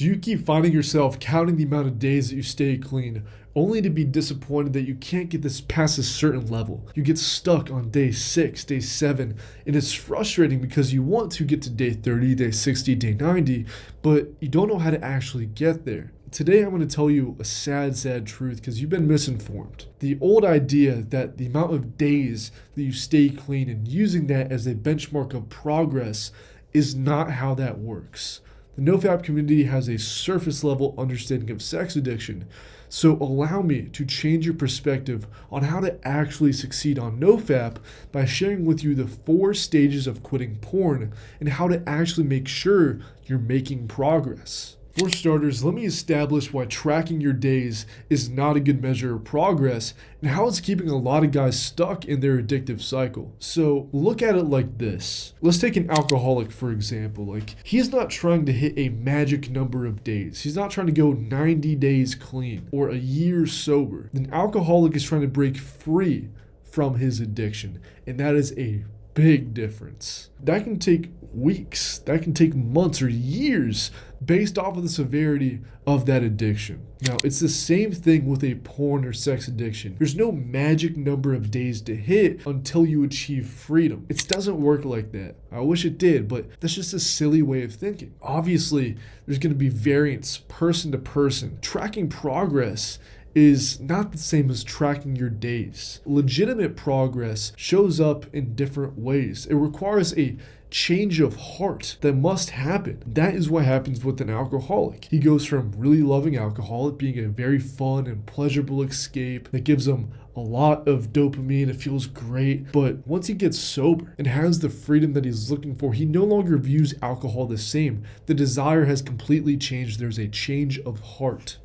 Do you keep finding yourself counting the amount of days that you stay clean, only to be disappointed that you can't get this past a certain level? You get stuck on day 6, day 7, and it's frustrating because you want to get to day 30, day 60, day 90, but you don't know how to actually get there. Today I'm going to tell you a sad truth because you've been misinformed. The old idea that the amount of days that you stay clean and using that as a benchmark of progress is not how that works. The NoFap community has a surface level understanding of sex addiction, so allow me to change your perspective on how to actually succeed on NoFap by sharing with you the 4 stages of quitting porn and how to actually make sure you're making progress. For starters, let me establish why tracking your days is not a good measure of progress and how it's keeping a lot of guys stuck in their addictive cycle. So look at it like this. Let's take an alcoholic, for example. He's not trying to hit a magic number of days. He's not trying to go 90 days clean or a year sober. An alcoholic is trying to break free from his addiction, and that is a big difference. That can take weeks, that can take months or years based off of the severity of that addiction. Now, it's the same thing with a porn or sex addiction. There's no magic number of days to hit until you achieve freedom. It doesn't work like that. I wish it did, but that's just a silly way of thinking. Obviously, there's going to be variance person to person. Tracking progress is not the same as tracking your days. Legitimate progress shows up in different ways. It requires a change of heart that must happen. That is what happens with an alcoholic. He goes from really loving alcohol, it being a very fun and pleasurable escape that gives him a lot of dopamine, it feels great, but once he gets sober and has the freedom that he's looking for, he no longer views alcohol the same. The desire has completely changed. There's a change of heart.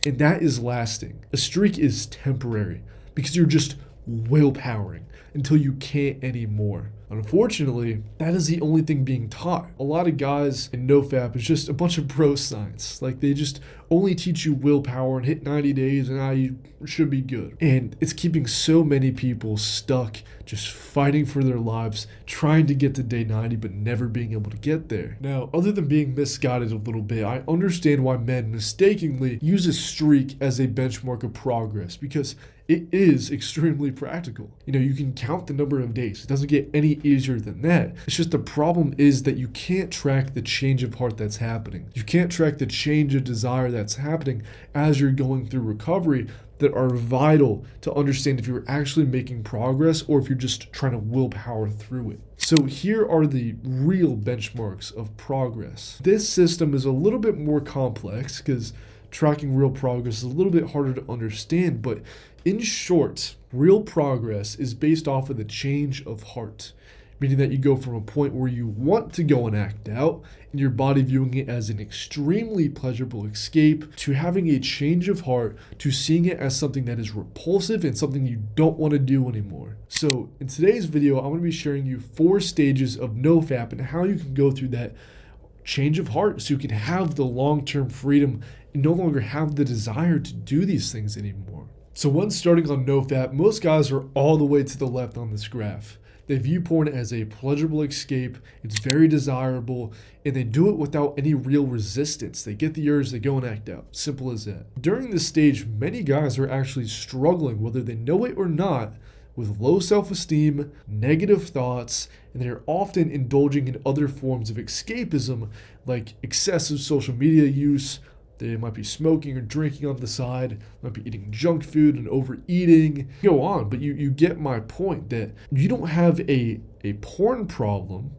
And that is lasting. A streak is temporary because you're just willpowering until you can't anymore. Unfortunately, that is the only thing being taught. A lot of guys in NoFap is just a bunch of bro science. They just only teach you willpower and hit 90 days and you should be good. And it's keeping so many people stuck, just fighting for their lives, trying to get to day 90 but never being able to get there. Now, other than being misguided a little bit, I understand why men mistakenly use a streak as a benchmark of progress because it is extremely practical. You can count the number of days. It doesn't get any easier than that. It's just the problem is that you can't track the change of heart that's happening. You can't track the change of desire that's happening as you're going through recovery that are vital to understand if you're actually making progress or if you're just trying to willpower through it. So here are the real benchmarks of progress. This system is a little bit more complex because tracking real progress is a little bit harder to understand, but in short, real progress is based off of the change of heart, meaning that you go from a point where you want to go and act out, and your body viewing it as an extremely pleasurable escape, to having a change of heart, to seeing it as something that is repulsive and something you don't want to do anymore. So in today's video, I'm going to be sharing you 4 stages of NoFap and how you can go through that change of heart so you can have the long-term freedom and no longer have the desire to do these things anymore. So when starting on NoFap, most guys are all the way to the left on this graph. They view porn as a pleasurable escape, it's very desirable, and they do it without any real resistance. They get the urge, they go and act out. Simple as that. During this stage, many guys are actually struggling, whether they know it or not, with low self-esteem, negative thoughts, and they're often indulging in other forms of escapism like excessive social media use. They might be smoking or drinking on the side, might be eating junk food and overeating. Go on, but you get my point that you don't have a porn problem.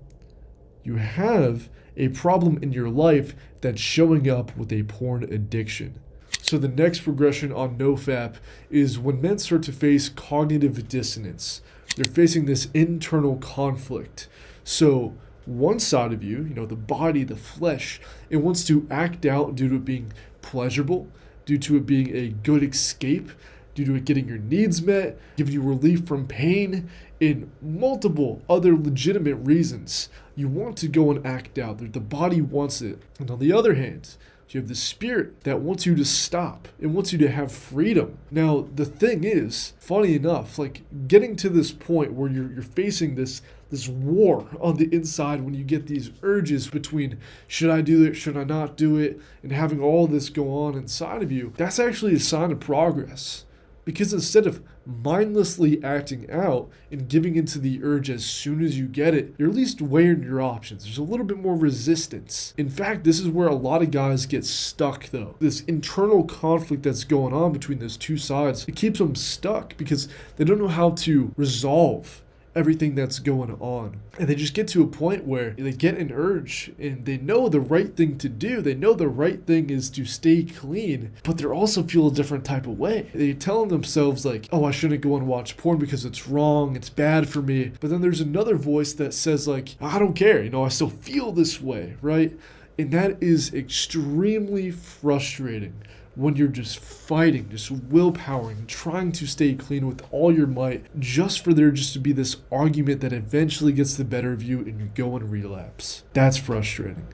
You have a problem in your life that's showing up with a porn addiction. So the next progression on NoFap is when men start to face cognitive dissonance. They're facing this internal conflict. So one side of you, the body, the flesh, it wants to act out due to it being pleasurable, due to it being a good escape, due to it getting your needs met, giving you relief from pain, and multiple other legitimate reasons. You want to go and act out. The body wants it. And on the other hand, You have the spirit that wants you to stop. It wants you to have freedom. Now, the thing is, funny enough, like getting to this point where you're facing this war on the inside when you get these urges between should I do it, should I not do it, and having all this go on inside of you, that's actually a sign of progress. Because instead of mindlessly acting out and giving into the urge as soon as you get it, you're at least weighing your options. There's a little bit more resistance. In fact, this is where a lot of guys get stuck though. This internal conflict that's going on between those two sides, it keeps them stuck because they don't know how to resolve everything that's going on. And they just get to a point where they get an urge and they know the right thing to do. They know the right thing is to stay clean, but they also feel a different type of way. They're telling themselves like, oh, I shouldn't go and watch porn because it's wrong, it's bad for me. But then there's another voice that says like, I don't care, I still feel this way, right? And that is extremely frustrating when you're just fighting, just willpowering, trying to stay clean with all your might, just for there just to be this argument that eventually gets the better of you and you go and relapse. That's frustrating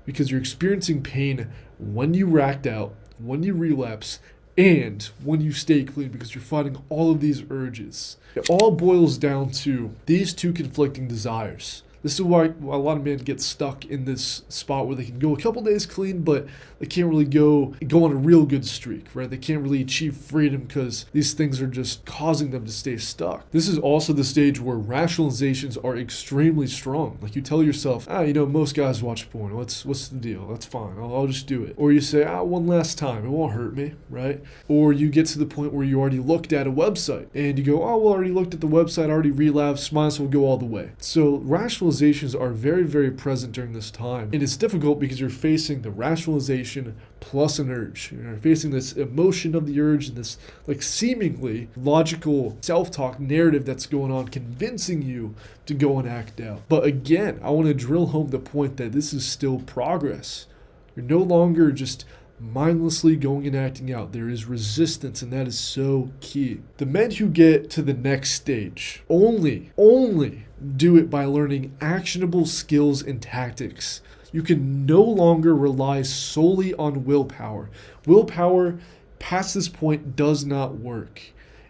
because you're experiencing pain when you racked out, when you relapse, and when you stay clean because you're fighting all of these urges. It all boils down to these two conflicting desires. This is why a lot of men get stuck in this spot where they can go a couple days clean, but they can't really go on a real good streak, right? They can't really achieve freedom because these things are just causing them to stay stuck. This is also the stage where rationalizations are extremely strong. Like you tell yourself, most guys watch porn. What's the deal? That's fine. I'll just do it. Or you say, one last time. It won't hurt me, right? Or you get to the point where you already looked at a website and you go, I already looked at the website, I already relapsed, might as well go all the way. So rationalizations are very, very present during this time. And it's difficult because you're facing the rationalization plus an urge. You're facing this emotion of the urge and this like seemingly logical self-talk narrative that's going on, convincing you to go and act out. But again, I want to drill home the point that this is still progress. You're no longer just mindlessly going and acting out. There is resistance, and that is so key. The men who get to the next stage only do it by learning actionable skills and tactics. You can no longer rely solely on willpower. Willpower past this point does not work.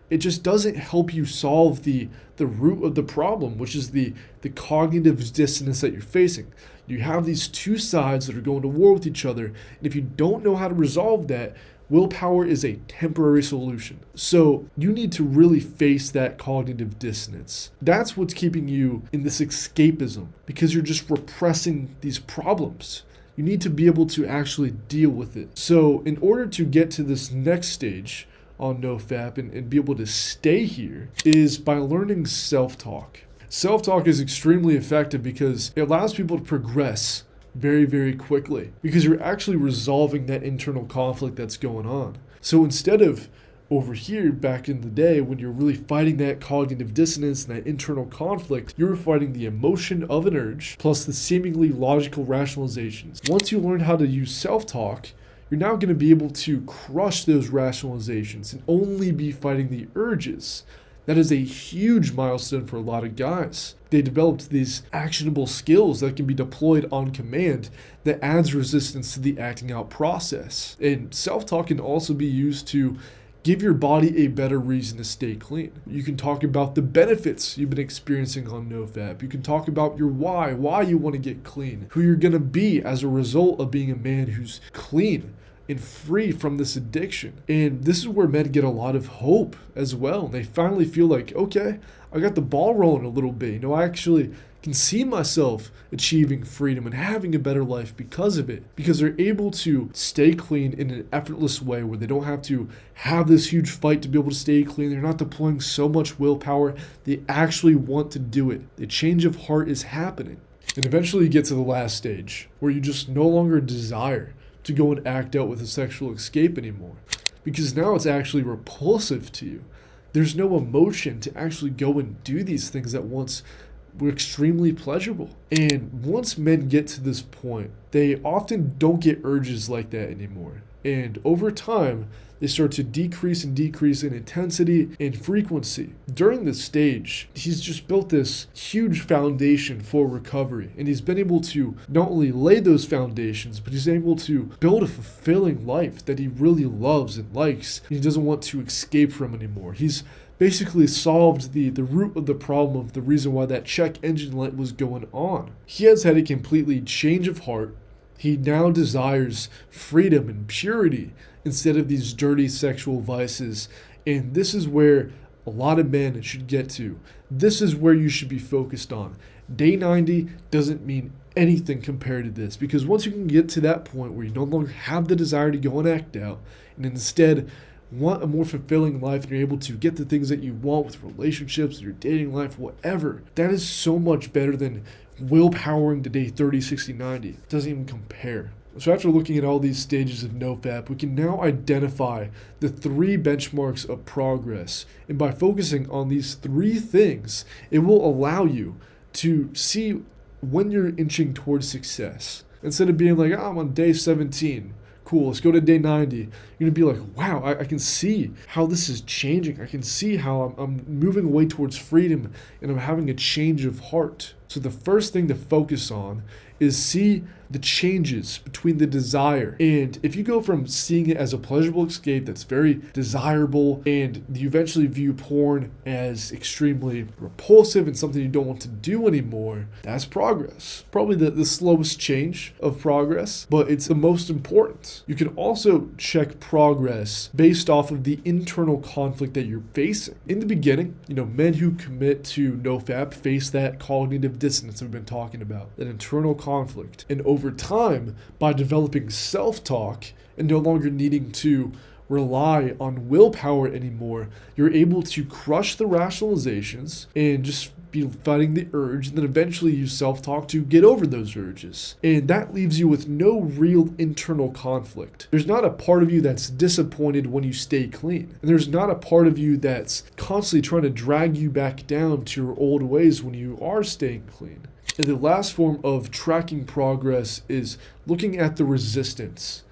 It just doesn't help you solve the root of the problem, which is the cognitive dissonance that you're facing. You have these two sides that are going to war with each other, and if you don't know how to resolve that, willpower is a temporary solution. So you need to really face that cognitive dissonance. That's what's keeping you in this escapism, because you're just repressing these problems. You need to be able to actually deal with it. So in order to get to this next stage on NoFap and be able to stay here is by learning self-talk. Self-talk is extremely effective because it allows people to progress very, very quickly because you're actually resolving that internal conflict that's going on. So instead of over here back in the day when you're really fighting that cognitive dissonance and that internal conflict, you're fighting the emotion of an urge plus the seemingly logical rationalizations. Once you learn how to use self-talk, you're now going to be able to crush those rationalizations and only be fighting the urges. That is a huge milestone for a lot of guys. They developed these actionable skills that can be deployed on command that adds resistance to the acting out process. And self-talk can also be used to give your body a better reason to stay clean. You can talk about the benefits you've been experiencing on NoFap. You can talk about your why you want to get clean, who you're going to be as a result of being a man who's clean and free from this addiction. And this is where men get a lot of hope as well. They finally feel like, okay, I got the ball rolling a little bit. I actually can see myself achieving freedom and having a better life because of it. Because they're able to stay clean in an effortless way where they don't have to have this huge fight to be able to stay clean. They're not deploying so much willpower. They actually want to do it. The change of heart is happening. And eventually you get to the last stage where you just no longer desire to go and act out with a sexual escape anymore, because now it's actually repulsive to you. There's no emotion to actually go and do these things that once were extremely pleasurable. And once men get to this point, they often don't get urges like that anymore. And over time, they start to decrease and decrease in intensity and frequency. During this stage, he's just built this huge foundation for recovery. And he's been able to not only lay those foundations, but he's able to build a fulfilling life that he really loves and likes, and he doesn't want to escape from anymore. He's basically solved the root of the problem of the reason why that check engine light was going on. He has had a completely change of heart. He now desires freedom and purity instead of these dirty sexual vices. And this is where a lot of men should get to. This is where you should be focused on. Day 90 doesn't mean anything compared to this, because once you can get to that point where you no longer have the desire to go and act out, and instead want a more fulfilling life, and you're able to get the things that you want with relationships, your dating life, whatever, that is so much better than willpowering to day 30, 60, 90. It doesn't even compare. So after looking at all these stages of NoFap, we can now identify the 3 benchmarks of progress. And by focusing on these 3 things, it will allow you to see when you're inching towards success. Instead of being like, oh, I'm on day 17. Cool, let's go to day 90. You're going to be like, wow, I can see how this is changing. I can see how I'm moving away towards freedom, and I'm having a change of heart. So the first thing to focus on is see the changes between the desire. And if you go from seeing it as a pleasurable escape that's very desirable, and you eventually view porn as extremely repulsive and something you don't want to do anymore, that's progress. Probably the slowest change of progress, but it's the most important. You can also check progress based off of the internal conflict that you're facing. In the beginning, men who commit to NoFap face that cognitive dissonance we've been talking about, that internal conflict. And over time, by developing self-talk and no longer needing to rely on willpower anymore, you're able to crush the rationalizations and just be fighting the urge, and then eventually use self-talk to get over those urges. And that leaves you with no real internal conflict. There's not a part of you that's disappointed when you stay clean. And there's not a part of you that's constantly trying to drag you back down to your old ways when you are staying clean. And the last form of tracking progress is looking at the resistance.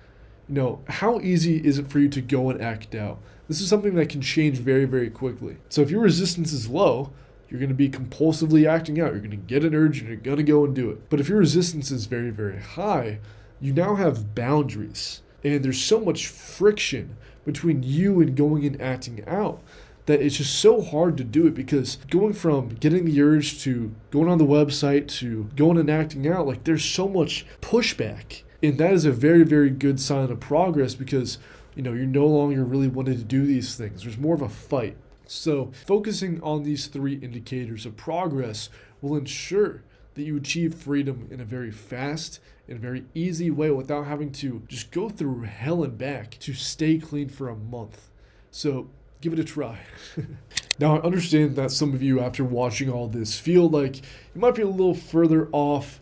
How easy is it for you to go and act out? This is something that can change very, very quickly. So if your resistance is low, you're going to be compulsively acting out. You're going to get an urge and you're going to go and do it. But if your resistance is very, very high, you now have boundaries. And there's so much friction between you and going and acting out that it's just so hard to do it, because going from getting the urge to going on the website to going and acting out, there's so much pushback. And that is a very, very good sign of progress, because, you're no longer really wanting to do these things. There's more of a fight. So focusing on these 3 indicators of progress will ensure that you achieve freedom in a very fast and very easy way without having to just go through hell and back to stay clean for a month. So give it a try. Now, I understand that some of you, after watching all this, feel like you might be a little further off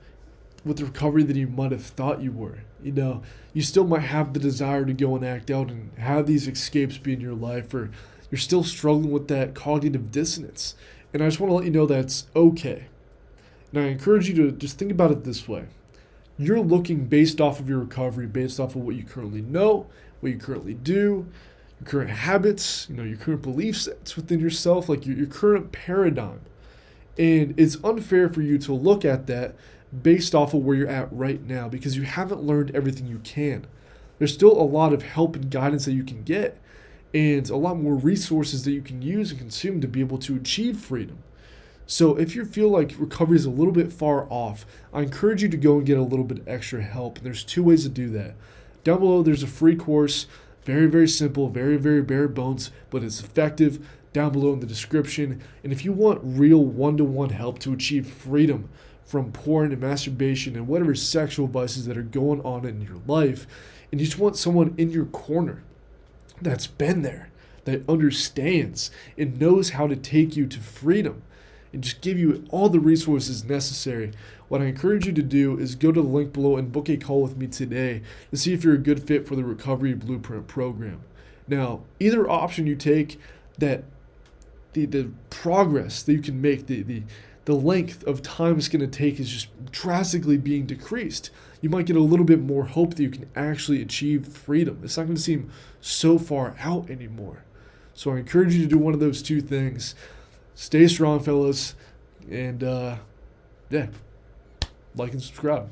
with the recovery than you might have thought you were. You still might have the desire to go and act out and have these escapes be in your life, or you're still struggling with that cognitive dissonance. And I just want to let you know that's okay. And I encourage you to just think about it this way. You're looking based off of your recovery, based off of what you currently know, what you currently do, your current habits, your current belief sets within yourself, your current paradigm. And it's unfair for you to look at that based off of where you're at right now, because you haven't learned everything you can. There's still a lot of help and guidance that you can get, and a lot more resources that you can use and consume to be able to achieve freedom. So if you feel like recovery is a little bit far off, I encourage you to go and get a little bit extra help. And there's 2 ways to do that. Down below, there's a free course, very, very simple, very, very bare bones, but it's effective, down below in the description. And if you want real one-to-one help to achieve freedom from porn and masturbation and whatever sexual vices that are going on in your life, and you just want someone in your corner that's been there, that understands and knows how to take you to freedom and just give you all the resources necessary, what I encourage you to do is go to the link below and book a call with me today to see if you're a good fit for the Recovery Blueprint program. Now, either option you take, that the progress that you can make, the the length of time it's going to take is just drastically being decreased. You might get a little bit more hope that you can actually achieve freedom. It's not going to seem so far out anymore. So I encourage you to do one of those two things. Stay strong, fellas. And, yeah, like and subscribe.